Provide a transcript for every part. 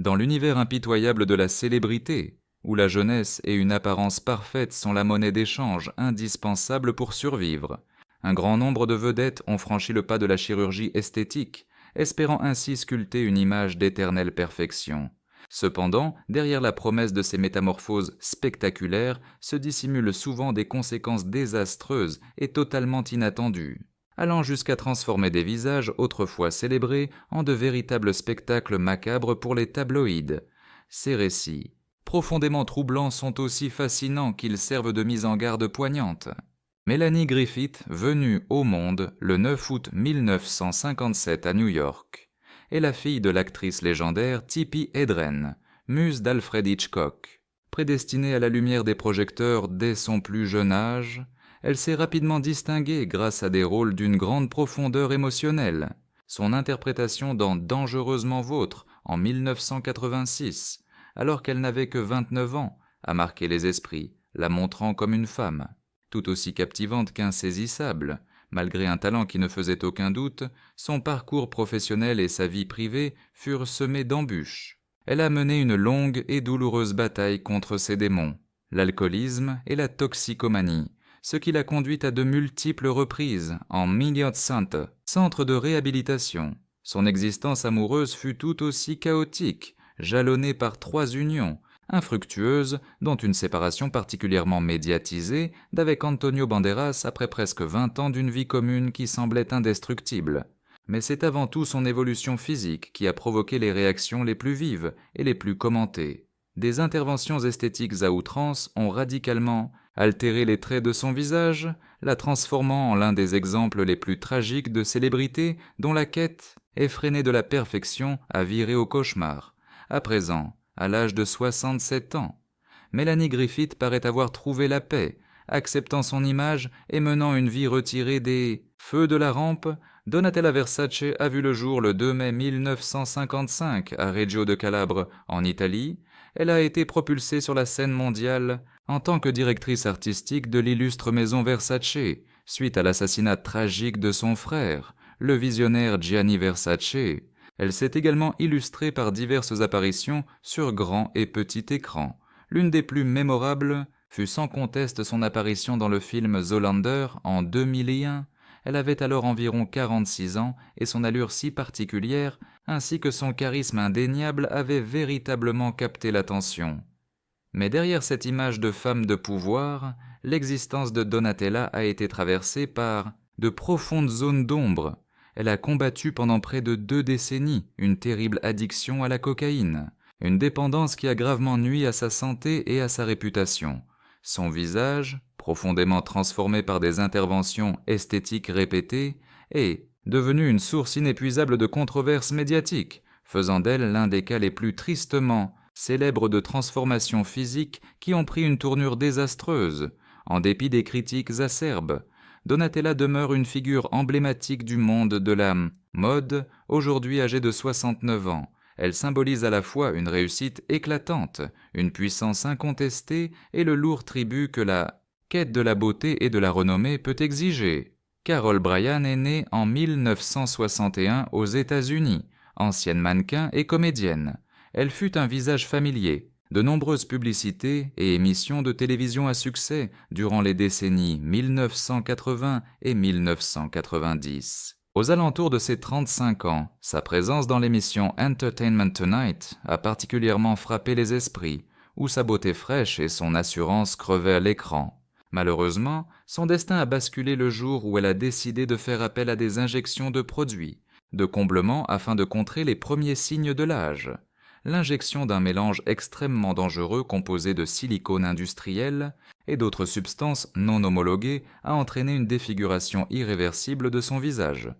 Dans l'univers impitoyable de la célébrité, où la jeunesse et une apparence parfaite sont la monnaie d'échange indispensable pour survivre, un grand nombre de vedettes ont franchi le pas de la chirurgie esthétique, espérant ainsi sculpter une image d'éternelle perfection. Cependant, derrière la promesse de ces métamorphoses spectaculaires se dissimulent souvent des conséquences désastreuses et totalement inattendues, allant jusqu'à transformer des visages autrefois célébrés en de véritables spectacles macabres pour les tabloïds. Ces récits, profondément troublants, sont aussi fascinants qu'ils servent de mise en garde poignante. Melanie Griffith, venue au monde le 9 août 1957 à New York, est la fille de l'actrice légendaire Tippi Hedren, muse d'Alfred Hitchcock. Prédestinée à la lumière des projecteurs dès son plus jeune âge, elle s'est rapidement distinguée grâce à des rôles d'une grande profondeur émotionnelle. Son interprétation dans Dangereusement vôtre en 1986, alors qu'elle n'avait que 29 ans, a marqué les esprits, la montrant comme une femme. Tout aussi captivante qu'insaisissable, malgré un talent qui ne faisait aucun doute, son parcours professionnel et sa vie privée furent semés d'embûches. Elle a mené une longue et douloureuse bataille contre ses démons, l'alcoolisme et la toxicomanie, ce qui l'a conduite à de multiples reprises en Milliot Center, centre de réhabilitation. Son existence amoureuse fut tout aussi chaotique, jalonnée par 3 unions, infructueuse, dont une séparation particulièrement médiatisée d'avec Antonio Banderas après presque 20 ans d'une vie commune qui semblait indestructible. Mais c'est avant tout son évolution physique qui a provoqué les réactions les plus vives et les plus commentées. Des interventions esthétiques à outrance ont radicalement altéré les traits de son visage, la transformant en l'un des exemples les plus tragiques de célébrité dont la quête effrénée de la perfection a viré au cauchemar. À présent, à l'âge de 67 ans, Melanie Griffith paraît avoir trouvé la paix, acceptant son image et menant une vie retirée des feux de la rampe. Donatella Versace a vu le jour le 2 mai 1955 à Reggio de Calabre, en Italie. Elle a été propulsée sur la scène mondiale en tant que directrice artistique de l'illustre maison Versace, suite à l'assassinat tragique de son frère, le visionnaire Gianni Versace. Elle s'est également illustrée par diverses apparitions sur grand et petit écran. L'une des plus mémorables fut sans conteste son apparition dans le film Zoolander en 2001. Elle avait alors environ 46 ans et son allure si particulière, ainsi que son charisme indéniable, avaient véritablement capté l'attention. Mais derrière cette image de femme de pouvoir, l'existence de Donatella a été traversée par de profondes zones d'ombre. Elle a combattu pendant près de 2 décennies une terrible addiction à la cocaïne, une dépendance qui a gravement nui à sa santé et à sa réputation. Son visage, profondément transformé par des interventions esthétiques répétées, est devenu une source inépuisable de controverses médiatiques, faisant d'elle l'un des cas les plus tristement célèbres de transformations physiques qui ont pris une tournure désastreuse. En dépit des critiques acerbes, Donatella demeure une figure emblématique du monde de la mode, aujourd'hui âgée de 69 ans. Elle symbolise à la fois une réussite éclatante, une puissance incontestée et le lourd tribut que la quête de la beauté et de la renommée peut exiger. Carol Bryan est née en 1961 aux États-Unis, ancienne mannequin et comédienne. Elle fut un visage familier. De nombreuses publicités et émissions de télévision à succès durant les décennies 1980 et 1990. Aux alentours de ses 35 ans, sa présence dans l'émission Entertainment Tonight a particulièrement frappé les esprits, où sa beauté fraîche et son assurance crevaient à l'écran. Malheureusement, son destin a basculé le jour où elle a décidé de faire appel à des injections de produits, de comblement afin de contrer les premiers signes de l'âge. L'injection d'un mélange extrêmement dangereux composé de silicone industriel et d'autres substances non homologuées a entraîné une défiguration irréversible de son visage,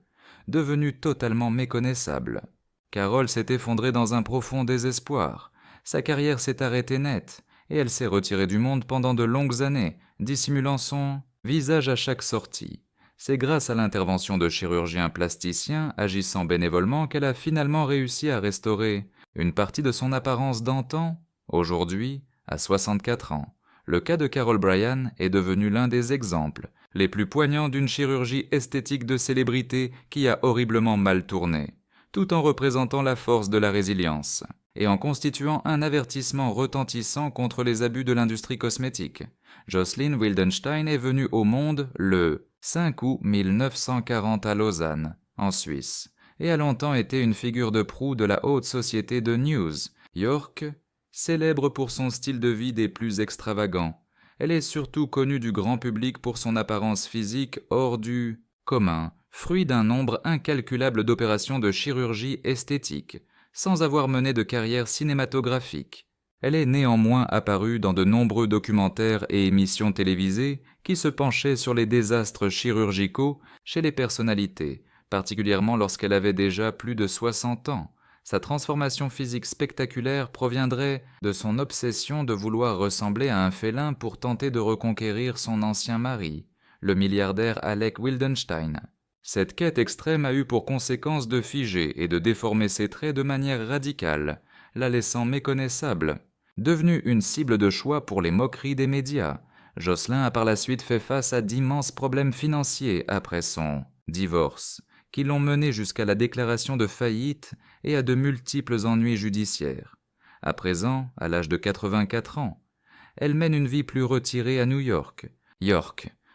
devenu totalement méconnaissable. Carol s'est effondrée dans un profond désespoir. Sa carrière s'est arrêtée net et elle s'est retirée du monde pendant de longues années, dissimulant son visage à chaque sortie. C'est grâce à l'intervention de chirurgiens plasticiens agissant bénévolement qu'elle a finalement réussi à restaurer une partie de son apparence d'antan. Aujourd'hui, à 64 ans, le cas de Carol Bryan est devenu l'un des exemples les plus poignants d'une chirurgie esthétique de célébrité qui a horriblement mal tourné. tout en représentant la force de la résilience, et en constituant un avertissement retentissant contre les abus de l'industrie cosmétique. Jocelyn Wildenstein est venue au monde le 5 août 1940 à Lausanne, en Suisse, et a longtemps été une figure de proue de la haute société de News York, célèbre pour son style de vie des plus extravagants. Elle est surtout connue du grand public pour son apparence physique hors du commun, fruit d'un nombre incalculable d'opérations de chirurgie esthétique, sans avoir mené de carrière cinématographique. Elle est néanmoins apparue dans de nombreux documentaires et émissions télévisées qui se penchaient sur les désastres chirurgicaux chez les personnalités, particulièrement lorsqu'elle avait déjà plus de 60 ans. Sa transformation physique spectaculaire proviendrait de son obsession de vouloir ressembler à un félin pour tenter de reconquérir son ancien mari, le milliardaire Alec Wildenstein. Cette quête extrême a eu pour conséquence de figer et de déformer ses traits de manière radicale, la laissant méconnaissable. Devenue une cible de choix pour les moqueries des médias, Jocelyn a par la suite fait face à d'immenses problèmes financiers après son divorce, qui l'ont mené jusqu'à la déclaration de faillite et à de multiples ennuis judiciaires. À présent, à l'âge de 84 ans, elle mène une vie plus retirée à New York.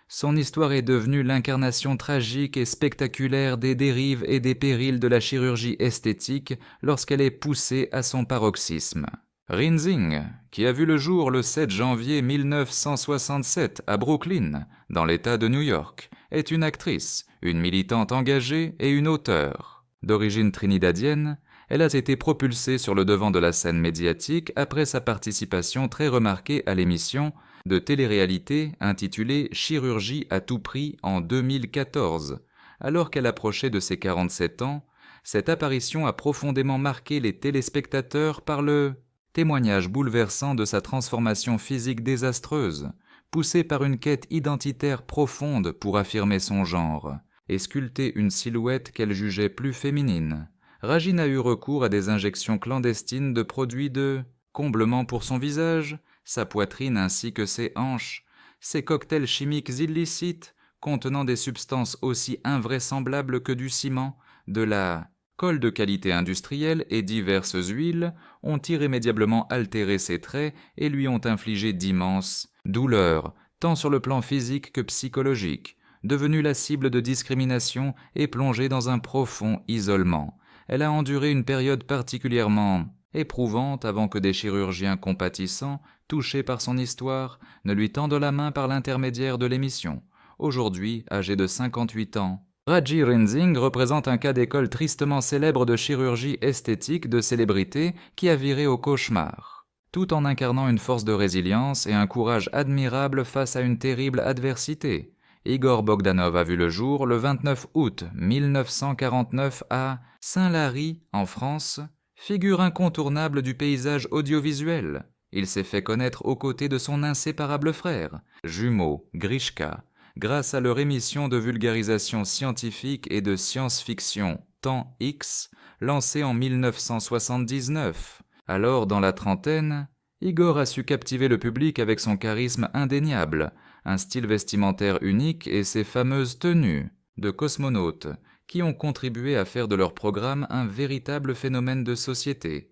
Son histoire est devenue l'incarnation tragique et spectaculaire des dérives et des périls de la chirurgie esthétique lorsqu'elle est poussée à son paroxysme. Rinzing, qui a vu le jour le 7 janvier 1967 à Brooklyn, dans l'État de New York, est une actrice, une militante engagée et une auteure. D'origine trinidadienne, elle a été propulsée sur le devant de la scène médiatique après sa participation très remarquée à l'émission de télé-réalité intitulée « Chirurgie à tout prix » en 2014. Alors qu'elle approchait de ses 47 ans, cette apparition a profondément marqué les téléspectateurs par le témoignage bouleversant de sa transformation physique désastreuse, poussée par une quête identitaire profonde pour affirmer son genre et sculpter une silhouette qu'elle jugeait plus féminine. Rajin a eu recours à des injections clandestines de produits de comblement pour son visage, sa poitrine ainsi que ses hanches, ses cocktails chimiques illicites contenant des substances aussi invraisemblables que du ciment, de la colle de qualité industrielle et diverses huiles ont irrémédiablement altéré ses traits et lui ont infligé d'immenses douleurs, tant sur le plan physique que psychologique. Devenue la cible de discrimination et plongée dans un profond isolement, elle a enduré une période particulièrement éprouvante avant que des chirurgiens compatissants, touchés par son histoire, ne lui tendent la main par l'intermédiaire de l'émission. Aujourd'hui, âgée de 58 ans, Raji Rinzing représente un cas d'école tristement célèbre de chirurgie esthétique de célébrité qui a viré au cauchemar, tout en incarnant une force de résilience et un courage admirable face à une terrible adversité. Igor Bogdanov a vu le jour le 29 août 1949 à Saint-Lary, en France, figure incontournable du paysage audiovisuel. Il s'est fait connaître aux côtés de son inséparable frère, jumeau Grishka, grâce à leur émission de vulgarisation scientifique et de science-fiction Temps X, lancée en 1979. Alors, dans la trentaine, Igor a su captiver le public avec son charisme indéniable, un style vestimentaire unique et ses fameuses tenues de cosmonautes qui ont contribué à faire de leur programme un véritable phénomène de société.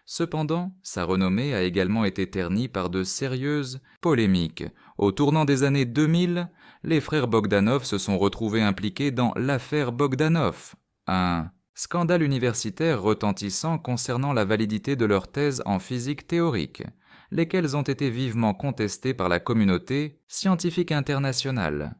Cependant, sa renommée a également été ternie par de sérieuses polémiques. Au tournant des années 2000, les frères Bogdanov se sont retrouvés impliqués dans l'affaire Bogdanov, un scandale universitaire retentissant concernant la validité de leurs thèses en physique théorique, lesquelles ont été vivement contestées par la communauté scientifique internationale.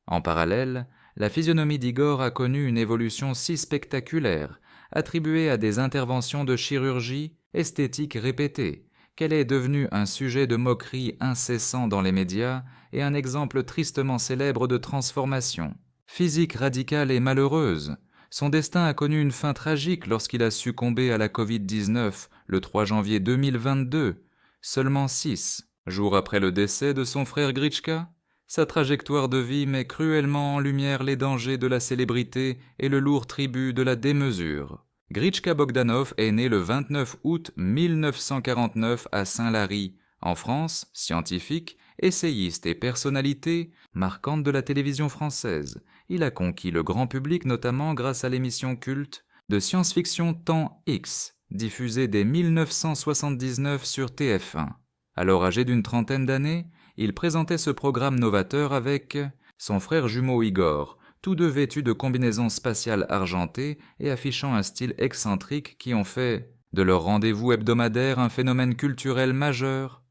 En parallèle, la physionomie d'Igor a connu une évolution si spectaculaire, attribuée à des interventions de chirurgie esthétique répétées, qu'elle est devenue un sujet de moquerie incessant dans les médias et un exemple tristement célèbre de transformation. Physique radicale et malheureuse, son destin a connu une fin tragique lorsqu'il a succombé à la Covid-19 le 3 janvier 2022, seulement 6 jours après le décès de son frère Grishka. Sa trajectoire de vie met cruellement en lumière les dangers de la célébrité et le lourd tribut de la démesure. Grishka Bogdanov est né le 29 août 1949 à Saint-Lary, en France, scientifique, essayiste et personnalité marquante de la télévision française. Il a conquis le grand public notamment grâce à l'émission culte de science-fiction Temps X, diffusé dès 1979 sur TF1. Alors âgé d'une trentaine d'années, il présentait ce programme novateur avec son frère jumeau Igor, tous deux vêtus de combinaisons spatiales argentées et affichant un style excentrique qui ont fait de leur rendez-vous hebdomadaire un phénomène culturel majeur.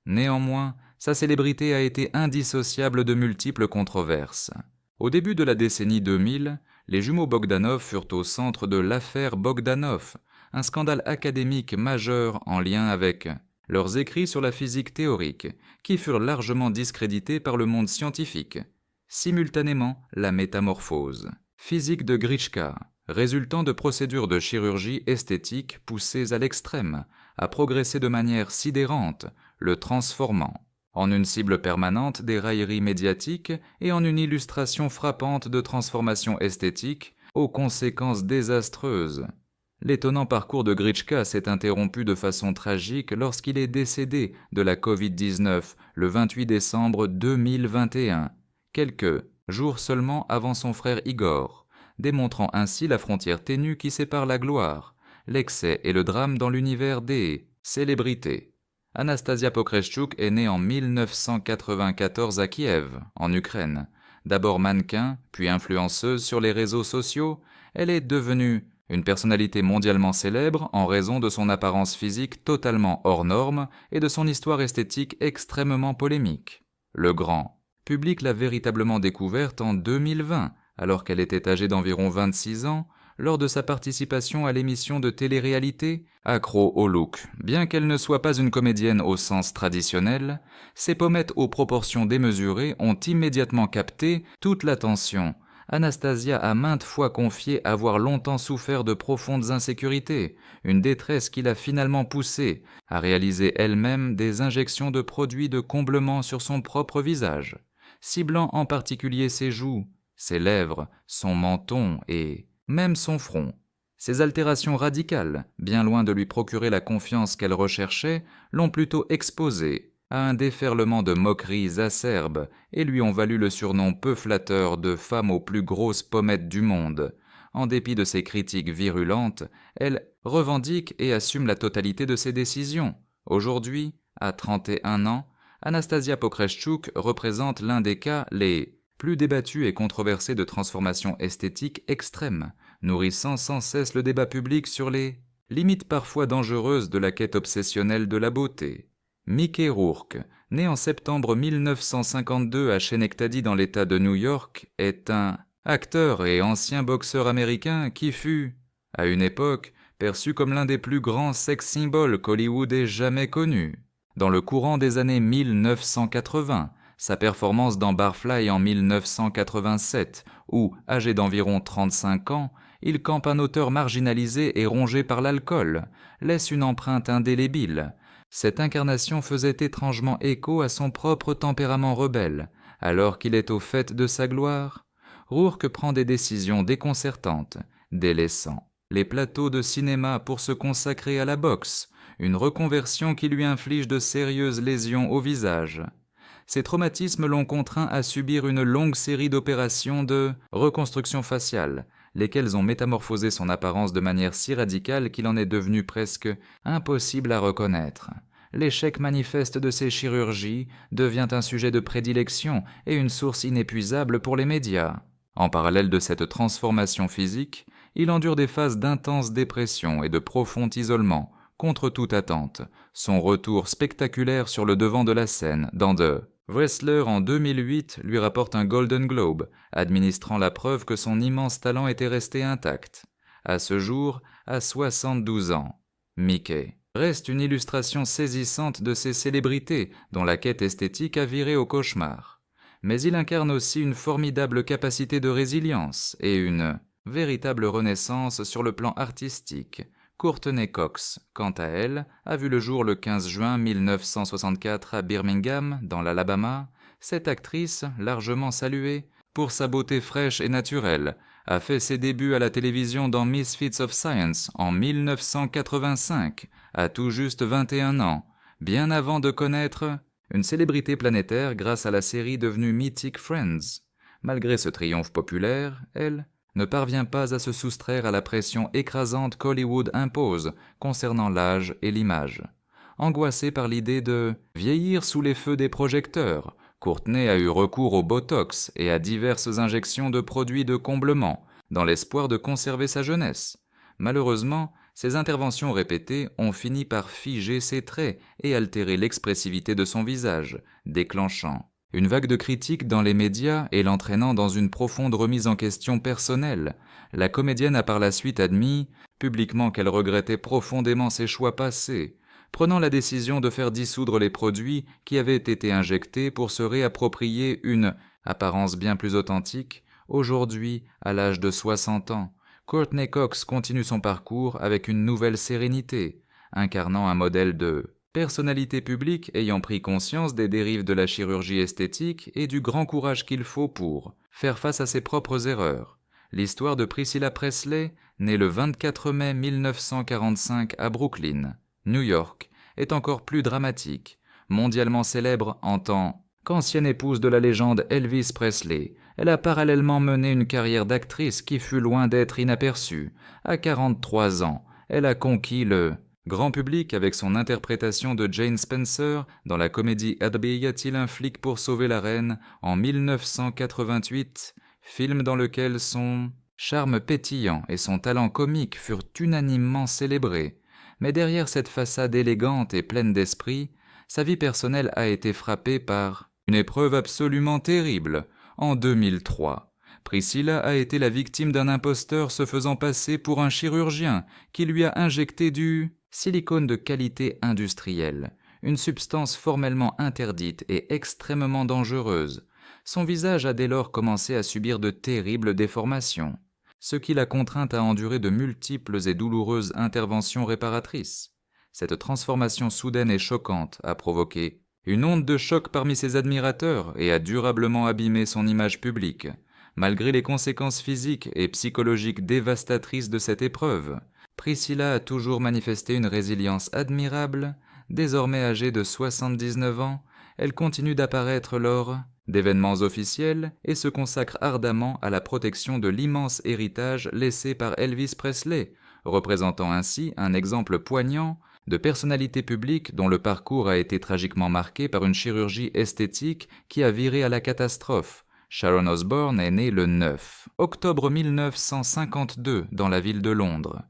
Néanmoins, sa célébrité a été indissociable de multiples controverses. Au début de la décennie 2000, les jumeaux Bogdanov furent au centre de l'affaire Bogdanov, un scandale académique majeur en lien avec leurs écrits sur la physique théorique, qui furent largement discrédités par le monde scientifique. Simultanément, la métamorphose physique de Gritschka, résultant de procédures de chirurgie esthétique poussées à l'extrême, a progressé de manière sidérante, le transformant en une cible permanente des railleries médiatiques et en une illustration frappante de transformation esthétique aux conséquences désastreuses. L'étonnant parcours de Gritschka s'est interrompu de façon tragique lorsqu'il est décédé de la Covid-19 le 28 décembre 2021, quelques jours seulement avant son frère Igor, démontrant ainsi la frontière ténue qui sépare la gloire, l'excès et le drame dans l'univers des célébrités. Anastasia Pokreschuk est née en 1994 à Kiev, en Ukraine. D'abord mannequin, puis influenceuse sur les réseaux sociaux, elle est devenue une personnalité mondialement célèbre en raison de son apparence physique totalement hors norme et de son histoire esthétique extrêmement polémique. Le grand public l'a véritablement découverte en 2020, alors qu'elle était âgée d'environ 26 ans, lors de sa participation à l'émission de télé-réalité Accro au look. Bien qu'elle ne soit pas une comédienne au sens traditionnel, ses pommettes aux proportions démesurées ont immédiatement capté toute l'attention. Anastasia a maintes fois confié avoir longtemps souffert de profondes insécurités, une détresse qui l'a finalement poussée à réaliser elle-même des injections de produits de comblement sur son propre visage, ciblant en particulier ses joues, ses lèvres, son menton et même son front. Ces altérations radicales, bien loin de lui procurer la confiance qu'elle recherchait, l'ont plutôt exposée à un déferlement de moqueries acerbes et lui ont valu le surnom peu flatteur de femme aux plus grosses pommettes du monde. En dépit de ses critiques virulentes, elle revendique et assume la totalité de ses décisions. Aujourd'hui, à 31 ans, Anastasia Pokreschuk représente l'un des cas les plus débattus et controversés de transformation esthétique extrême, nourrissant sans cesse le débat public sur les limites parfois dangereuses de la quête obsessionnelle de la beauté. Mickey Rourke, né en septembre 1952 à Schenectady dans l'État de New York, est un acteur et ancien boxeur américain qui fut, à une époque, perçu comme l'un des plus grands sex symboles qu'Hollywood ait jamais connus. Dans le courant des années 1980, sa performance dans Barfly en 1987, où, âgé d'environ 35 ans, il campe un auteur marginalisé et rongé par l'alcool, laisse une empreinte indélébile. Cette incarnation faisait étrangement écho à son propre tempérament rebelle, alors qu'il est au fait de sa gloire. Rourke prend des décisions déconcertantes, délaissant les plateaux de cinéma pour se consacrer à la boxe, une reconversion qui lui inflige de sérieuses lésions au visage. Ces traumatismes l'ont contraint à subir une longue série d'opérations de reconstruction faciale, lesquelles ont métamorphosé son apparence de manière si radicale qu'il en est devenu presque impossible à reconnaître. L'échec manifeste de ces chirurgies devient un sujet de prédilection et une source inépuisable pour les médias. En parallèle de cette transformation physique, il endure des phases d'intense dépression et de profond isolement, contre toute attente. Son retour spectaculaire sur le devant de la scène dans The Wrestler en 2008 lui rapporte un Golden Globe, administrant la preuve que son immense talent était resté intact. À ce jour, à 72 ans, Mickey reste une illustration saisissante de ces célébrités dont la quête esthétique a viré au cauchemar. Mais il incarne aussi une formidable capacité de résilience et une véritable renaissance sur le plan artistique. Courtney Cox, quant à elle, a vu le jour le 15 juin 1964 à Birmingham, dans l'Alabama. Cette actrice, largement saluée pour sa beauté fraîche et naturelle, a fait ses débuts à la télévision dans Misfits of Science en 1985, à tout juste 21 ans, bien avant de connaître une célébrité planétaire grâce à la série devenue mythique Friends. Malgré ce triomphe populaire, elle ne parvient pas à se soustraire à la pression écrasante qu'Hollywood impose concernant l'âge et l'image. Angoissée par l'idée de vieillir sous les feux des projecteurs, Courtney a eu recours au Botox et à diverses injections de produits de comblement, dans l'espoir de conserver sa jeunesse. Malheureusement, ces interventions répétées ont fini par figer ses traits et altérer l'expressivité de son visage, déclenchant une vague de critiques dans les médias et l'entraînant dans une profonde remise en question personnelle. La comédienne a par la suite admis publiquement qu'elle regrettait profondément ses choix passés, prenant la décision de faire dissoudre les produits qui avaient été injectés pour se réapproprier une apparence bien plus authentique. Aujourd'hui, à l'âge de 60 ans, Courtney Cox continue son parcours avec une nouvelle sérénité, incarnant un modèle de personnalité publique ayant pris conscience des dérives de la chirurgie esthétique et du grand courage qu'il faut pour faire face à ses propres erreurs. L'histoire de Priscilla Presley, née le 24 mai 1945 à Brooklyn, New York, est encore plus dramatique. Mondialement célèbre en tant qu'ancienne épouse de la légende Elvis Presley, elle a parallèlement mené une carrière d'actrice qui fut loin d'être inaperçue. À 43 ans, elle a conquis le grand public avec son interprétation de Jane Spencer dans la comédie Habillait-il un flic pour sauver la reine en 1988, film dans lequel son charme pétillant et son talent comique furent unanimement célébrés. Mais derrière cette façade élégante et pleine d'esprit, sa vie personnelle a été frappée par une épreuve absolument terrible. En 2003, Priscilla a été la victime d'un imposteur se faisant passer pour un chirurgien qui lui a injecté du silicone de qualité industrielle, une substance formellement interdite et extrêmement dangereuse. Son visage a dès lors commencé à subir de terribles déformations, ce qui l'a contrainte à endurer de multiples et douloureuses interventions réparatrices. Cette transformation soudaine et choquante a provoqué une onde de choc parmi ses admirateurs et a durablement abîmé son image publique. Malgré les conséquences physiques et psychologiques dévastatrices de cette épreuve, Priscilla a toujours manifesté une résilience admirable. Désormais âgée de 79 ans, elle continue d'apparaître lors d'événements officiels et se consacre ardemment à la protection de l'immense héritage laissé par Elvis Presley, représentant ainsi un exemple poignant de personnalité publique dont le parcours a été tragiquement marqué par une chirurgie esthétique qui a viré à la catastrophe. Sharon Osbourne est née le 9 octobre 1952 dans la ville de Londres.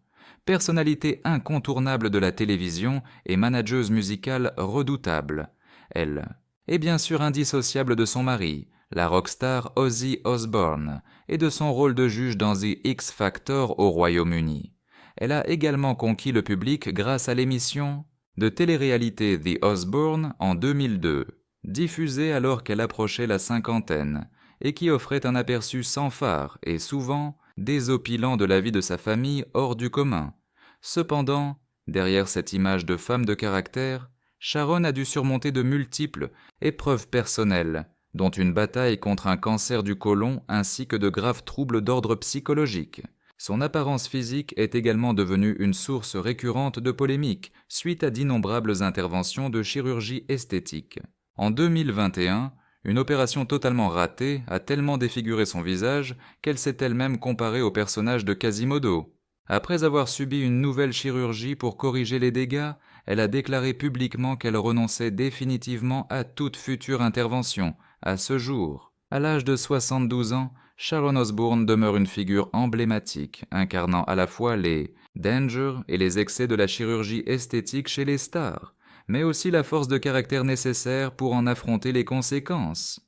Personnalité incontournable de la télévision et manageuse musicale redoutable, elle est bien sûr indissociable de son mari, la rockstar Ozzy Osbourne, et de son rôle de juge dans The X Factor au Royaume-Uni. Elle a également conquis le public grâce à l'émission de télé-réalité The Osbourne en 2002, diffusée alors qu'elle approchait la cinquantaine, et qui offrait un aperçu sans phare et souvent désopilant de la vie de sa famille hors du commun. Cependant, derrière cette image de femme de caractère, Sharon a dû surmonter de multiples épreuves personnelles, dont une bataille contre un cancer du côlon ainsi que de graves troubles d'ordre psychologique. Son apparence physique est également devenue une source récurrente de polémiques suite à d'innombrables interventions de chirurgie esthétique. En 2021, une opération totalement ratée a tellement défiguré son visage qu'elle s'est elle-même comparée au personnage de Quasimodo. Après avoir subi une nouvelle chirurgie pour corriger les dégâts, elle a déclaré publiquement qu'elle renonçait définitivement à toute future intervention. À ce jour, à l'âge de 72 ans, Sharon Osbourne demeure une figure emblématique, incarnant à la fois les dangers et les excès de la chirurgie esthétique chez les stars, mais aussi la force de caractère nécessaire pour en affronter les conséquences.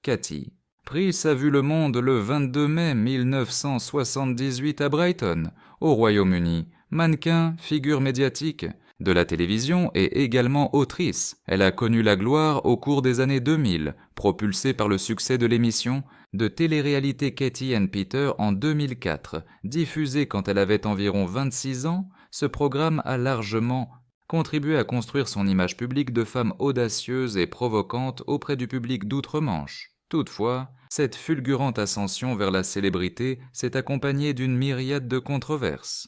Katy Price a vu le monde le 22 mai 1978 à Brighton, au Royaume-Uni. Mannequin, figure médiatique de la télévision et également autrice. Elle a connu la gloire au cours des années 2000, propulsée par le succès de l'émission de télé-réalité Katy and Peter en 2004. Diffusée quand elle avait environ 26 ans, ce programme a largement contribué à construire son image publique de femme audacieuse et provocante auprès du public d'outre-Manche. Toutefois, cette fulgurante ascension vers la célébrité s'est accompagnée d'une myriade de controverses.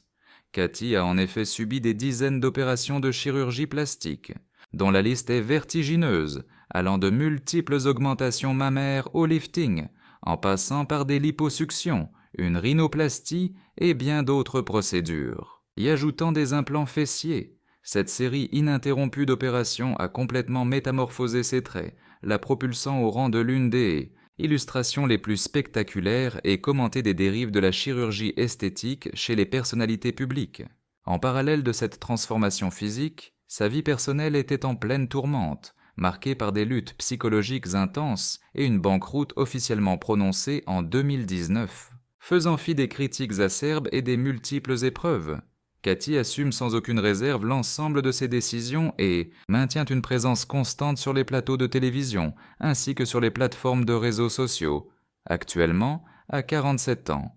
Katy a en effet subi des dizaines d'opérations de chirurgie plastique, dont la liste est vertigineuse, allant de multiples augmentations mammaires au lifting, en passant par des liposuctions, une rhinoplastie et bien d'autres procédures. Y ajoutant des implants fessiers, cette série ininterrompue d'opérations a complètement métamorphosé ses traits, la propulsant au rang de l'une des illustrations les plus spectaculaires et commentées des dérives de la chirurgie esthétique chez les personnalités publiques. En parallèle de cette transformation physique, sa vie personnelle était en pleine tourmente, marquée par des luttes psychologiques intenses et une banqueroute officiellement prononcée en 2019. Faisant fi des critiques acerbes et des multiples épreuves, Cathy assume sans aucune réserve l'ensemble de ses décisions et maintient une présence constante sur les plateaux de télévision ainsi que sur les plateformes de réseaux sociaux. Actuellement, à 47 ans,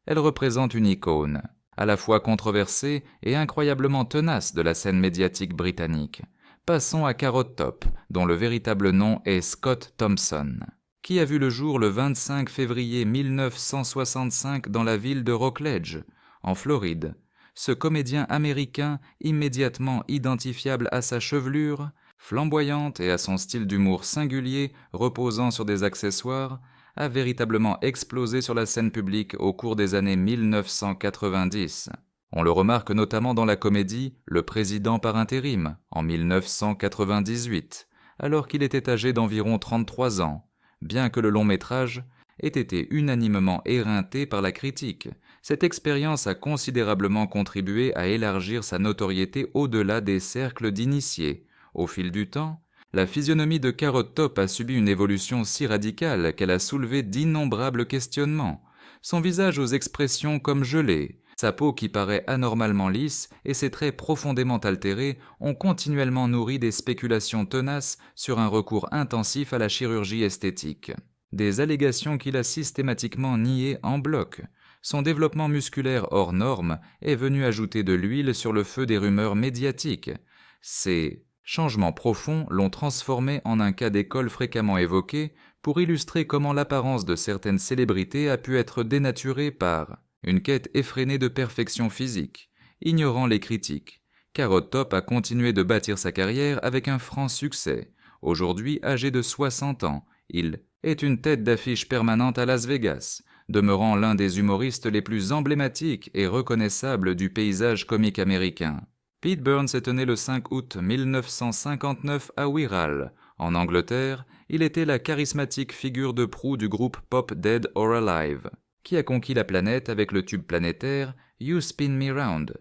elle représente une icône, à la fois controversée et incroyablement tenace de la scène médiatique britannique. Passons à Carrot Top, dont le véritable nom est Scott Thompson, qui a vu le jour le 25 février 1965 dans la ville de Rockledge, en Floride. Ce comédien américain, immédiatement identifiable à sa chevelure, flamboyante et à son style d'humour singulier reposant sur des accessoires, a véritablement explosé sur la scène publique au cours des années 1990. On le remarque notamment dans la comédie Le Président par intérim, en 1998, alors qu'il était âgé d'environ 33 ans, bien que le long métrage ait été unanimement éreinté par la critique. Cette expérience a considérablement contribué à élargir sa notoriété au-delà des cercles d'initiés. Au fil du temps, la physionomie de Carrot Top a subi une évolution si radicale qu'elle a soulevé d'innombrables questionnements. Son visage aux expressions comme gelées, sa peau qui paraît anormalement lisse et ses traits profondément altérés ont continuellement nourri des spéculations tenaces sur un recours intensif à la chirurgie esthétique. Des allégations qu'il a systématiquement niées en bloc. Son développement musculaire hors norme est venu ajouter de l'huile sur le feu des rumeurs médiatiques. Ces changements profonds l'ont transformé en un cas d'école fréquemment évoqué pour illustrer comment l'apparence de certaines célébrités a pu être dénaturée par une quête effrénée de perfection physique. Ignorant les critiques, Carrot Top a continué de bâtir sa carrière avec un franc succès. Aujourd'hui âgé de 60 ans, il est une tête d'affiche permanente à Las Vegas, demeurant l'un des humoristes les plus emblématiques et reconnaissables du paysage comique américain. Pete Burns est né le 5 août 1959 à Wirral. En Angleterre, il était la charismatique figure de proue du groupe pop Dead or Alive, qui a conquis la planète avec le tube planétaire You Spin Me Round.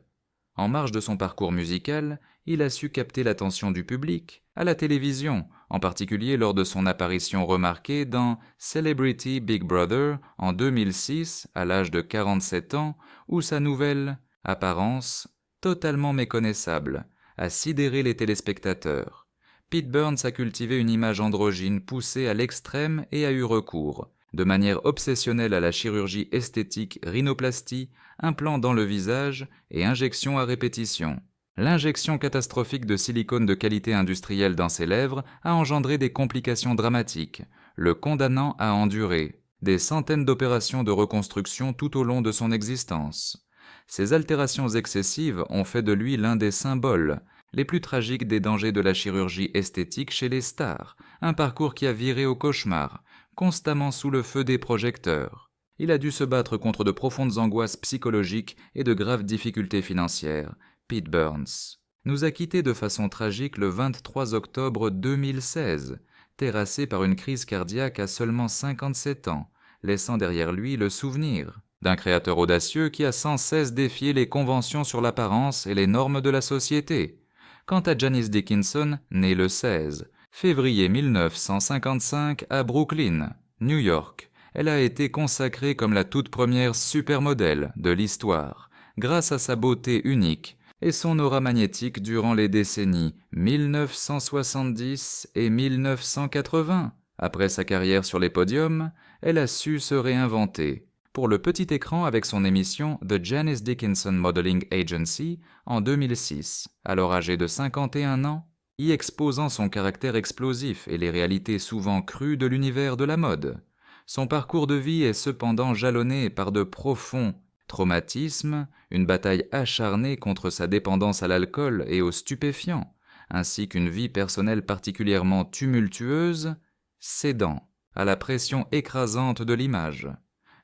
En marge de son parcours musical, il a su capter l'attention du public à la télévision, en particulier lors de son apparition remarquée dans Celebrity Big Brother en 2006 à l'âge de 47 ans, où sa nouvelle apparence, totalement méconnaissable, a sidéré les téléspectateurs. Pete Burns a cultivé une image androgyne poussée à l'extrême et a eu recours, de manière obsessionnelle à la chirurgie esthétique rhinoplastie, implant dans le visage et injection à répétition. L'injection catastrophique de silicone de qualité industrielle dans ses lèvres a engendré des complications dramatiques, le condamnant à endurer des centaines d'opérations de reconstruction tout au long de son existence. Ces altérations excessives ont fait de lui l'un des symboles les plus tragiques des dangers de la chirurgie esthétique chez les stars, un parcours qui a viré au cauchemar, constamment sous le feu des projecteurs. Il a dû se battre contre de profondes angoisses psychologiques et de graves difficultés financières. Pete Burns nous a quittés de façon tragique le 23 octobre 2016, terrassé par une crise cardiaque à seulement 57 ans, laissant derrière lui le souvenir d'un créateur audacieux qui a sans cesse défié les conventions sur l'apparence et les normes de la société. Quant à Janice Dickinson, née le 16 février 1955 à Brooklyn, New York, elle a été consacrée comme la toute première supermodèle de l'histoire, grâce à sa beauté unique et son aura magnétique durant les décennies 1970 et 1980. Après sa carrière sur les podiums, elle a su se réinventer pour le petit écran avec son émission The Janice Dickinson Modeling Agency en 2006, alors âgée de 51 ans, y exposant son caractère explosif et les réalités souvent crues de l'univers de la mode. Son parcours de vie est cependant jalonné par de profonds traumatismes, une bataille acharnée contre sa dépendance à l'alcool et aux stupéfiants, ainsi qu'une vie personnelle particulièrement tumultueuse, cédant à la pression écrasante de l'image.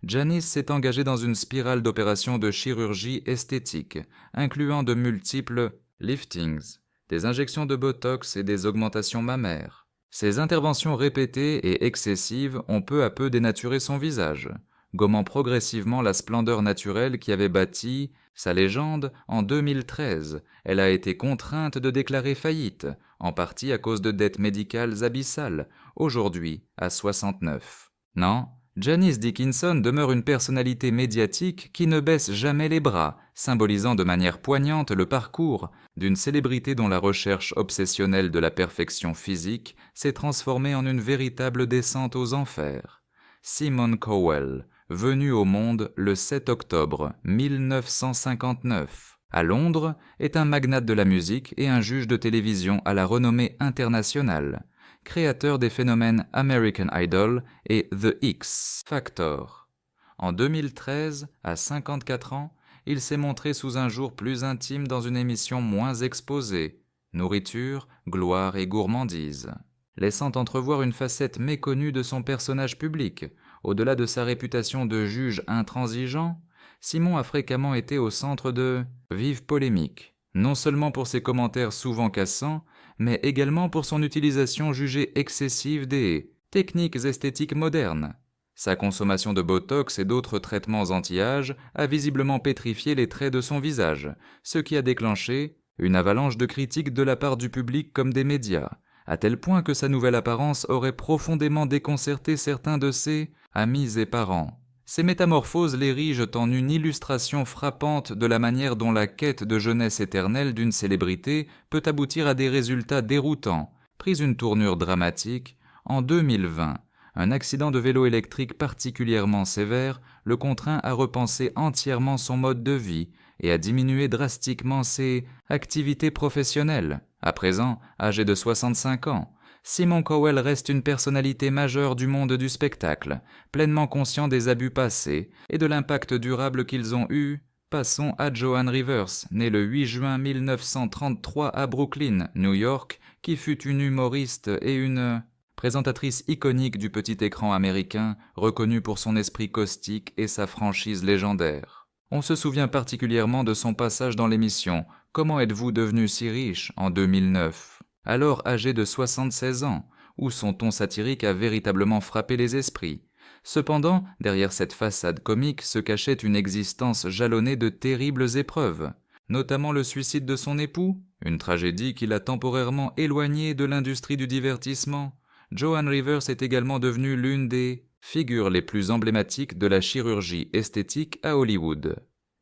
Janice s'est engagée dans une spirale d'opérations de chirurgie esthétique, incluant de multiples liftings, des injections de botox et des augmentations mammaires. Ces interventions répétées et excessives ont peu à peu dénaturé son visage, gommant progressivement la splendeur naturelle qui avait bâti sa légende. En 2013, elle a été contrainte de déclarer faillite, en partie à cause de dettes médicales abyssales, aujourd'hui à 69. Non, Janice Dickinson demeure une personnalité médiatique qui ne baisse jamais les bras, symbolisant de manière poignante le parcours d'une célébrité dont la recherche obsessionnelle de la perfection physique s'est transformée en une véritable descente aux enfers. Simone Cowell, venue au monde le 7 octobre 1959 à Londres, est un magnate de la musique et un juge de télévision à la renommée internationale, créateur des phénomènes American Idol et The X Factor. En 2013, à 54 ans, il s'est montré sous un jour plus intime dans une émission moins exposée, Nourriture, gloire et gourmandise, laissant entrevoir une facette méconnue de son personnage public. Au-delà de sa réputation de juge intransigeant, Simon a fréquemment été au centre de vives polémiques, non seulement pour ses commentaires souvent cassants, mais également pour son utilisation jugée excessive des techniques esthétiques modernes. Sa consommation de botox et d'autres traitements anti-âge a visiblement pétrifié les traits de son visage, ce qui a déclenché une avalanche de critiques de la part du public comme des médias, à tel point que sa nouvelle apparence aurait profondément déconcerté certains de ses amis et parents. Ces métamorphoses l'érigent en une illustration frappante de la manière dont la quête de jeunesse éternelle d'une célébrité peut aboutir à des résultats déroutants. Prise une tournure dramatique, en 2020, un accident de vélo électrique particulièrement sévère le contraint à repenser entièrement son mode de vie et à diminuer drastiquement ses activités professionnelles. À présent, âgé de 65 ans, Simon Cowell reste une personnalité majeure du monde du spectacle, pleinement conscient des abus passés et de l'impact durable qu'ils ont eu. Passons à Joan Rivers, née le 8 juin 1933 à Brooklyn, New York, qui fut une humoriste et une présentatrice iconique du petit écran américain, reconnue pour son esprit caustique et sa franchise légendaire. On se souvient particulièrement de son passage dans l'émission « Comment êtes-vous devenu si riche ?» en 2009. Alors âgé de 76 ans, où son ton satirique a véritablement frappé les esprits. Cependant, derrière cette façade comique se cachait une existence jalonnée de terribles épreuves, notamment le suicide de son époux, une tragédie qui l'a temporairement éloigné de l'industrie du divertissement. Joan Rivers est également devenue l'une des figures les plus emblématiques de la chirurgie esthétique à Hollywood.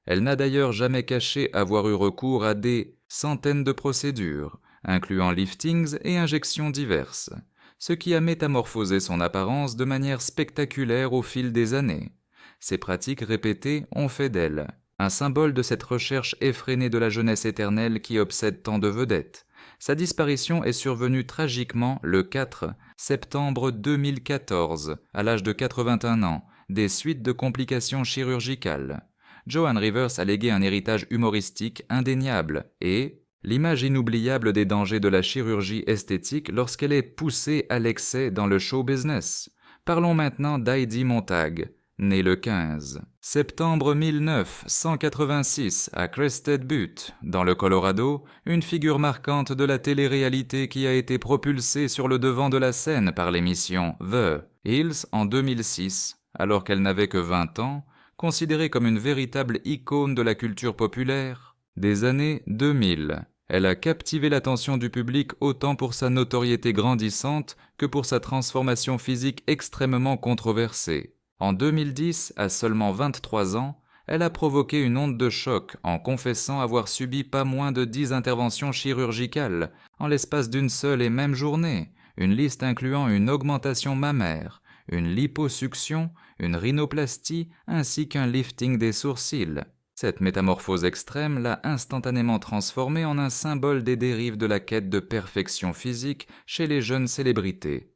Elle n'a d'ailleurs jamais caché avoir eu recours à des centaines de procédures, incluant liftings et injections diverses, ce qui a métamorphosé son apparence de manière spectaculaire au fil des années. Ces pratiques répétées ont fait d'elle un symbole de cette recherche effrénée de la jeunesse éternelle qui obsède tant de vedettes. Sa disparition est survenue tragiquement le 4 septembre 2014, à l'âge de 81 ans, des suites de complications chirurgicales. Joan Rivers a légué un héritage humoristique indéniable et l'image inoubliable des dangers de la chirurgie esthétique lorsqu'elle est poussée à l'excès dans le show business. Parlons maintenant d'Heidi Montag, née le 15 septembre 1986 à Crested Butte, dans le Colorado, une figure marquante de la télé-réalité qui a été propulsée sur le devant de la scène par l'émission The Hills en 2006, alors qu'elle n'avait que 20 ans, considérée comme une véritable icône de la culture populaire des années 2000. Elle a captivé l'attention du public autant pour sa notoriété grandissante que pour sa transformation physique extrêmement controversée. En 2010, à seulement 23 ans, elle a provoqué une onde de choc en confessant avoir subi pas moins de 10 interventions chirurgicales en l'espace d'une seule et même journée, une liste incluant une augmentation mammaire, une liposuction, une rhinoplastie ainsi qu'un lifting des sourcils. Cette métamorphose extrême l'a instantanément transformée en un symbole des dérives de la quête de perfection physique chez les jeunes célébrités.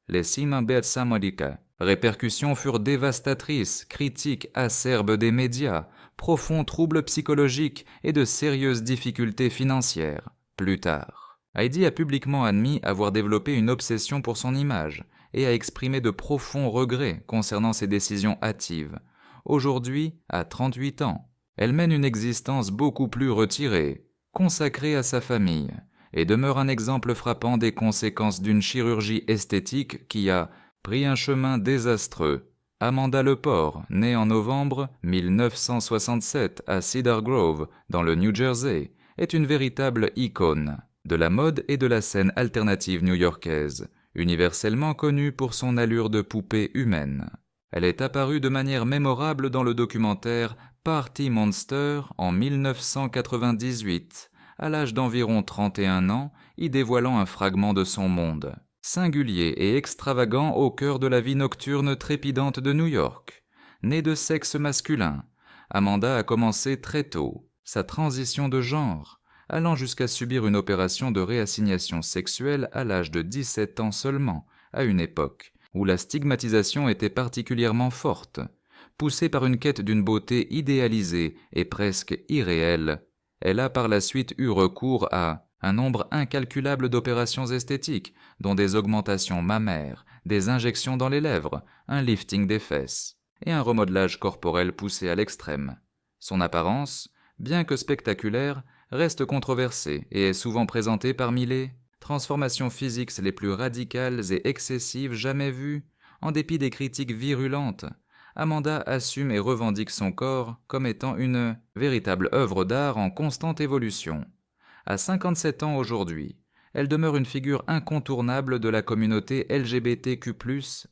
Les Sima Beatsa Modica. Répercussions furent dévastatrices, critiques acerbes des médias, profonds troubles psychologiques et de sérieuses difficultés financières. Plus tard, Heidi a publiquement admis avoir développé une obsession pour son image et a exprimé de profonds regrets concernant ses décisions hâtives. Aujourd'hui, à 38 ans, elle mène une existence beaucoup plus retirée, consacrée à sa famille, et demeure un exemple frappant des conséquences d'une chirurgie esthétique qui a pris un chemin désastreux. Amanda Lepore, née en novembre 1967 à Cedar Grove, dans le New Jersey, est une véritable icône de la mode et de la scène alternative new-yorkaise, universellement connue pour son allure de poupée humaine. Elle est apparue de manière mémorable dans le documentaire Party Monster en 1998, à l'âge d'environ 31 ans, y dévoilant un fragment de son monde. Singulier et extravagant au cœur de la vie nocturne trépidante de New York. Née de sexe masculin, Amanda a commencé très tôt sa transition de genre, allant jusqu'à subir une opération de réassignation sexuelle à l'âge de 17 ans seulement, à une époque où la stigmatisation était particulièrement forte. Poussée par une quête d'une beauté idéalisée et presque irréelle, elle a par la suite eu recours à un nombre incalculable d'opérations esthétiques, dont des augmentations mammaires, des injections dans les lèvres, un lifting des fesses, et un remodelage corporel poussé à l'extrême. Son apparence, bien que spectaculaire, reste controversée et est souvent présentée parmi les transformations physiques les plus radicales et excessives jamais vues. En dépit des critiques virulentes, Amanda assume et revendique son corps comme étant une véritable œuvre d'art en constante évolution. À 57 ans aujourd'hui, elle demeure une figure incontournable de la communauté LGBTQ+,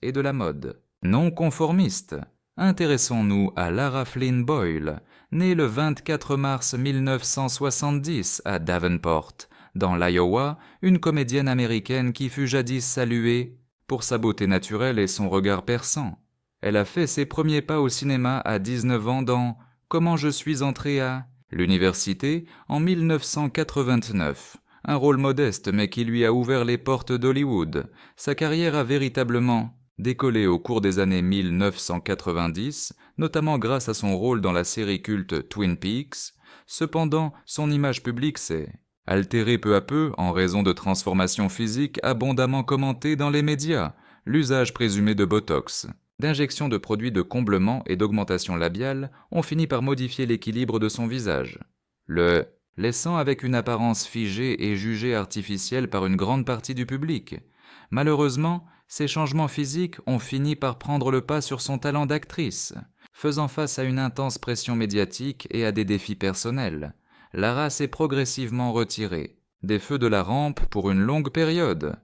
et de la mode. Non conformiste, intéressons-nous à Lara Flynn Boyle, née le 24 mars 1970 à Davenport, dans l'Iowa, une comédienne américaine qui fut jadis saluée pour sa beauté naturelle et son regard perçant. Elle a fait ses premiers pas au cinéma à 19 ans dans « Comment je suis entrée à » l'université en 1989, un rôle modeste mais qui lui a ouvert les portes d'Hollywood. Sa carrière a véritablement décollé au cours des années 1990, notamment grâce à son rôle dans la série culte Twin Peaks. Cependant, son image publique s'est altérée peu à peu en raison de transformations physiques abondamment commentées dans les médias, l'usage présumé de Botox, d'injections de produits de comblement et d'augmentation labiale ont fini par modifier l'équilibre de son visage, le laissant avec une apparence figée et jugée artificielle par une grande partie du public. Malheureusement, ces changements physiques ont fini par prendre le pas sur son talent d'actrice. Faisant face à une intense pression médiatique et à des défis personnels, Lara s'est progressivement retirée des feux de la rampe pour une longue période.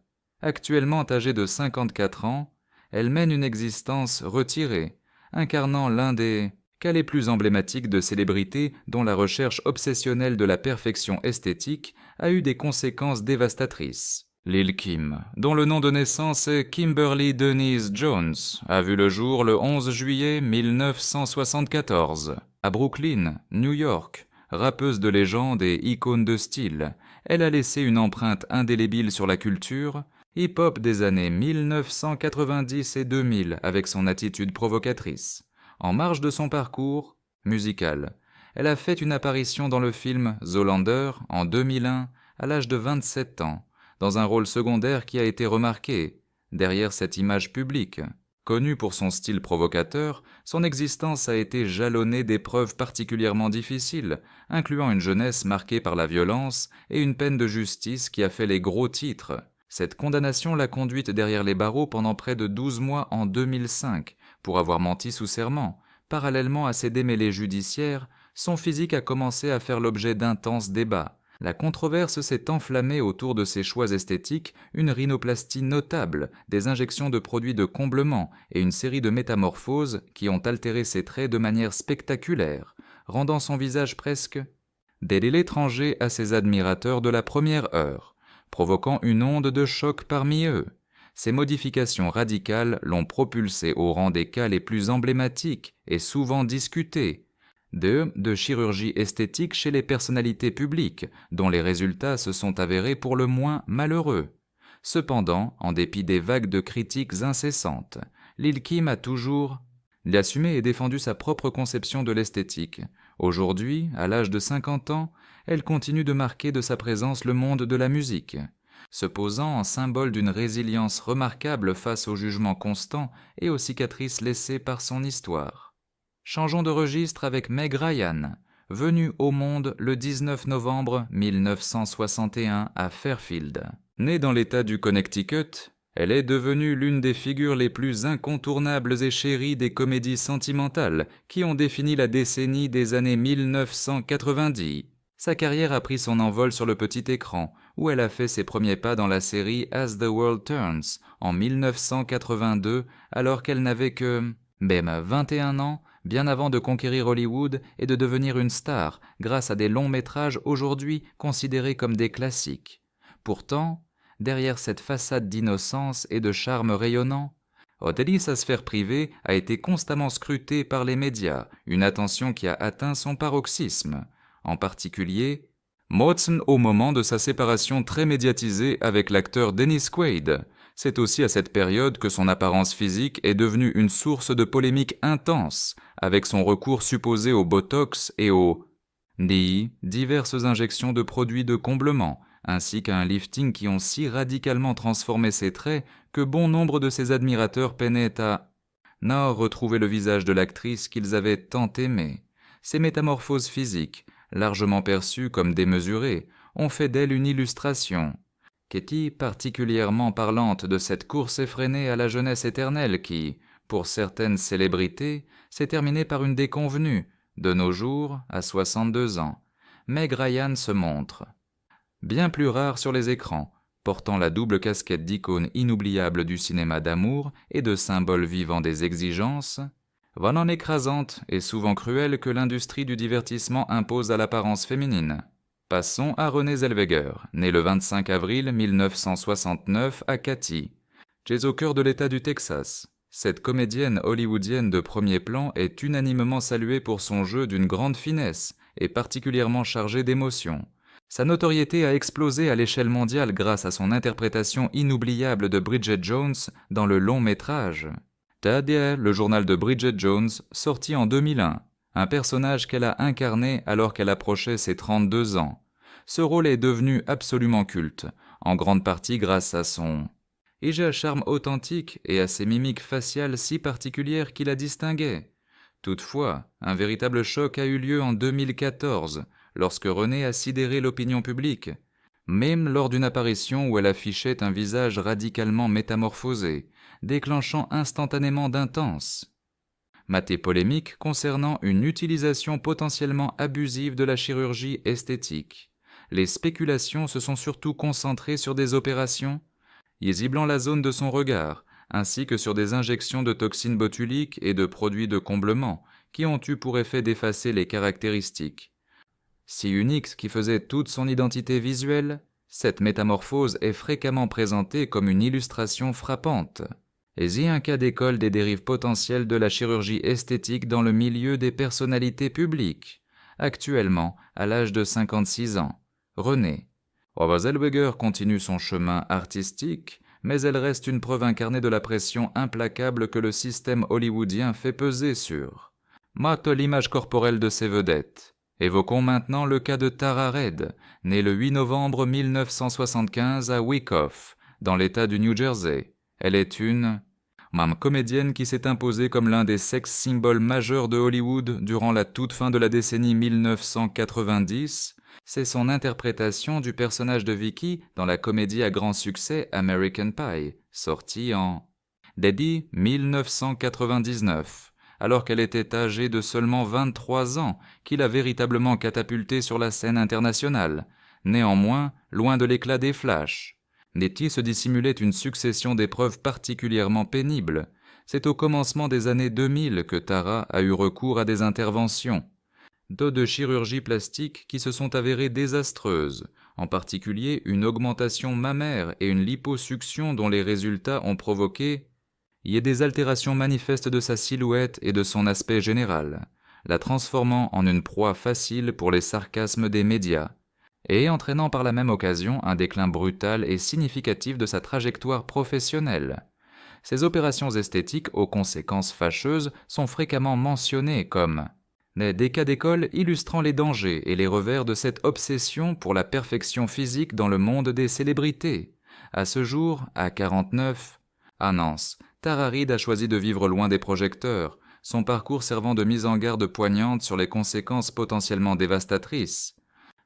Actuellement âgée de 54 ans, elle mène une existence retirée, incarnant l'un des cas les plus emblématiques de célébrités dont la recherche obsessionnelle de la perfection esthétique a eu des conséquences dévastatrices. Lil' Kim, dont le nom de naissance est Kimberly Denise Jones, a vu le jour le 11 juillet 1974. À Brooklyn, New York, rappeuse de légende et icône de style, elle a laissé une empreinte indélébile sur la culture hip-hop des années 1990 et 2000 avec son attitude provocatrice. En marge de son parcours musical, elle a fait une apparition dans le film Zoolander en 2001 à l'âge de 27 ans, dans un rôle secondaire qui a été remarqué. Derrière cette image publique, connue pour son style provocateur, son existence a été jalonnée d'épreuves particulièrement difficiles, incluant une jeunesse marquée par la violence et une peine de justice qui a fait les gros titres. Cette condamnation l'a conduite derrière les barreaux pendant près de 12 mois en 2005 pour avoir menti sous serment. Parallèlement à ces démêlés judiciaires, son physique a commencé à faire l'objet d'intenses débats. La controverse s'est enflammée autour de ses choix esthétiques, une rhinoplastie notable, des injections de produits de comblement et une série de métamorphoses qui ont altéré ses traits de manière spectaculaire, rendant son visage presque dédé l'étranger à ses admirateurs de la première heure, provoquant une onde de choc parmi eux. Ces modifications radicales l'ont propulsé au rang des cas les plus emblématiques et souvent discutés de chirurgie esthétique chez les personnalités publiques, dont les résultats se sont avérés pour le moins malheureux. Cependant, en dépit des vagues de critiques incessantes, Lil' Kim a toujours assumé et défendu sa propre conception de l'esthétique. Aujourd'hui, à l'âge de 50 ans, elle continue de marquer de sa présence le monde de la musique. se posant en symbole d'une résilience remarquable face aux jugements constants et aux cicatrices laissées par son histoire. Changeons de registre avec Meg Ryan, venue au monde le 19 novembre 1961 à Fairfield. Née dans l'État du Connecticut, elle est devenue l'une des figures les plus incontournables et chéries des comédies sentimentales qui ont défini la décennie des années 1990. Sa carrière a pris son envol sur le petit écran, où elle a fait ses premiers pas dans la série As the World Turns en 1982, alors qu'elle n'avait que 21 ans, bien avant de conquérir Hollywood et de devenir une star grâce à des longs métrages aujourd'hui considérés comme des classiques. Pourtant, derrière cette façade d'innocence et de charme rayonnant, Odeli, sa sphère privée, a été constamment scrutée par les médias, une attention qui a atteint son paroxysme. En particulier, Maudson au moment de sa séparation très médiatisée avec l'acteur Dennis Quaid. C'est aussi à cette période que son apparence physique est devenue une source de polémique intense, avec son recours supposé au Botox et aux diverses injections de produits de comblement, ainsi qu'à un lifting qui ont si radicalement transformé ses traits que bon nombre de ses admirateurs peinaient à retrouver le visage de l'actrice qu'ils avaient tant aimé. Ces métamorphoses physiques, largement perçues comme démesurées, ont fait d'elle une illustration. Katie, particulièrement parlante de cette course effrénée à la jeunesse éternelle qui, pour certaines célébrités, s'est terminée par une déconvenue, de nos jours, à 62 ans. Meg Ryan se montre bien plus rare sur les écrans, portant la double casquette d'icône inoubliable du cinéma d'amour et de symbole vivant des exigences, vraiment écrasante et souvent cruelle que l'industrie du divertissement impose à l'apparence féminine. Passons à Renée Zellweger, née le 25 avril 1969 à Katy, au cœur de l'État du Texas. Cette comédienne hollywoodienne de premier plan est unanimement saluée pour son jeu d'une grande finesse et particulièrement chargée d'émotions. Sa notoriété a explosé à l'échelle mondiale grâce à son interprétation inoubliable de Bridget Jones dans le long métrage Tadia, le journal de Bridget Jones, sorti en 2001, un personnage qu'elle a incarné alors qu'elle approchait ses 32 ans. Ce rôle est devenu absolument culte, en grande partie grâce à son charme authentique et à ses mimiques faciales si particulières qui la distinguaient. Toutefois, un véritable choc a eu lieu en 2014, lorsque Renée a sidéré l'opinion publique, même lors d'une apparition où elle affichait un visage radicalement métamorphosé, déclenchant instantanément d'intenses polémiques concernant une utilisation potentiellement abusive de la chirurgie esthétique. Les spéculations se sont surtout concentrées sur des opérations ciblant la zone de son regard, ainsi que sur des injections de toxines botuliques et de produits de comblement qui ont eu pour effet d'effacer les caractéristiques si uniques qui faisaient toute son identité visuelle. Cette métamorphose est fréquemment présentée comme une illustration frappante. Et un cas d'école des dérives potentielles de la chirurgie esthétique dans le milieu des personnalités publiques. Actuellement, à l'âge de 56 ans, Renée Zellweger continue son chemin artistique, mais elle reste une preuve incarnée de la pression implacable que le système hollywoodien fait peser sur l'image corporelle de ses vedettes. Évoquons maintenant le cas de Tara Reid, née le 8 novembre 1975 à Wyckoff, dans l'État du New Jersey. Elle est une comédienne qui s'est imposée comme l'un des sex symboles majeurs de Hollywood durant la toute fin de la décennie 1990. C'est son interprétation du personnage de Vicky dans la comédie à grand succès American Pie, sortie en 1999. Alors qu'elle était âgée de seulement 23 ans, qui l'a véritablement catapultée sur la scène internationale. Néanmoins, loin de l'éclat des flashs, Nettie se dissimulait une succession d'épreuves particulièrement pénibles. C'est au commencement des années 2000 que Tara a eu recours à des interventions de chirurgie plastique qui se sont avérées désastreuses, en particulier une augmentation mammaire et une liposuction dont les résultats ont provoqué des altérations manifestes de sa silhouette et de son aspect général, la transformant en une proie facile pour les sarcasmes des médias, et entraînant par la même occasion un déclin brutal et significatif de sa trajectoire professionnelle. Ces opérations esthétiques aux conséquences fâcheuses sont fréquemment mentionnées comme des cas d'école illustrant les dangers et les revers de cette obsession pour la perfection physique dans le monde des célébrités. À ce jour, à 49, à Nance, Tararid a choisi de vivre loin des projecteurs, son parcours servant de mise en garde poignante sur les conséquences potentiellement dévastatrices.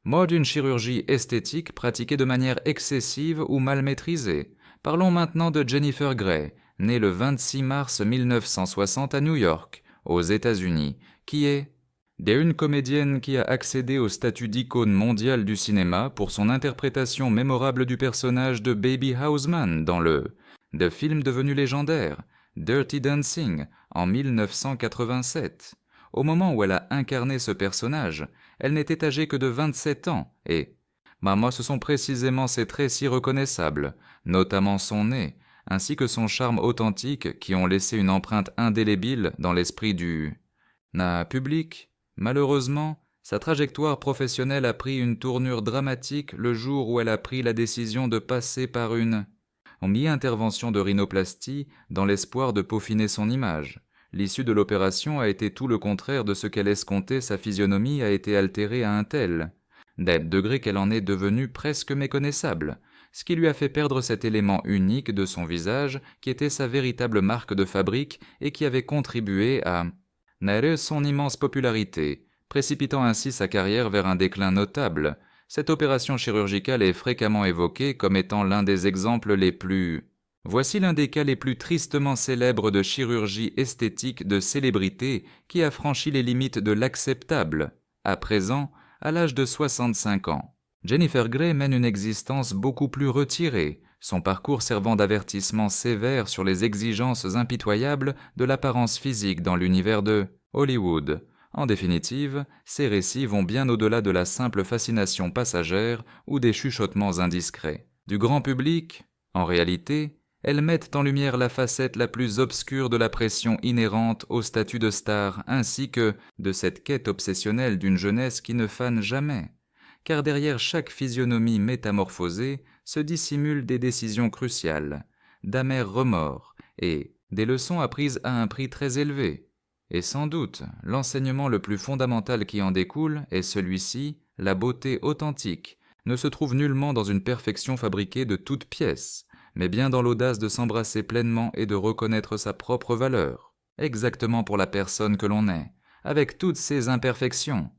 Mort d'une chirurgie esthétique pratiquée de manière excessive ou mal maîtrisée. Parlons maintenant de Jennifer Grey, née le 26 mars 1960 à New York, aux États-Unis, qui est une comédienne qui a accédé au statut d'icône mondiale du cinéma pour son interprétation mémorable du personnage de Baby Houseman dans le film devenu légendaire, Dirty Dancing, en 1987. Au moment où elle a incarné ce personnage, elle n'était âgée que de 27 ans et ce sont précisément ses traits si reconnaissables, notamment son nez, ainsi que son charme authentique qui ont laissé une empreinte indélébile dans l'esprit du public. Malheureusement, sa trajectoire professionnelle a pris une tournure dramatique le jour où elle a pris la décision de passer par une mi-intervention de rhinoplastie dans l'espoir de peaufiner son image. L'issue de l'opération a été tout le contraire de ce qu'elle escomptait, sa physionomie a été altérée à un tel degré qu'elle en est devenue presque méconnaissable, ce qui lui a fait perdre cet élément unique de son visage qui était sa véritable marque de fabrique et qui avait contribué à son immense popularité, précipitant ainsi sa carrière vers un déclin notable. Cette opération chirurgicale est fréquemment évoquée comme étant l'un des exemples les plus... Voici l'un des cas les plus tristement célèbres de chirurgie esthétique de célébrité qui a franchi les limites de l'acceptable, à présent, à l'âge de 65 ans. Jennifer Grey mène une existence beaucoup plus retirée, son parcours servant d'avertissement sévère sur les exigences impitoyables de l'apparence physique dans l'univers de Hollywood. En définitive, ces récits vont bien au-delà de la simple fascination passagère ou des chuchotements indiscrets. Du grand public, en réalité, elles mettent en lumière la facette la plus obscure de la pression inhérente au statut de star ainsi que de cette quête obsessionnelle d'une jeunesse qui ne fane jamais. Car derrière chaque physionomie métamorphosée se dissimulent des décisions cruciales, d'amers remords et des leçons apprises à un prix très élevé. Et sans doute, l'enseignement le plus fondamental qui en découle est celui-ci, la beauté authentique, ne se trouve nullement dans une perfection fabriquée de toutes pièces, mais bien dans l'audace de s'embrasser pleinement et de reconnaître sa propre valeur, exactement pour la personne que l'on est, avec toutes ses imperfections.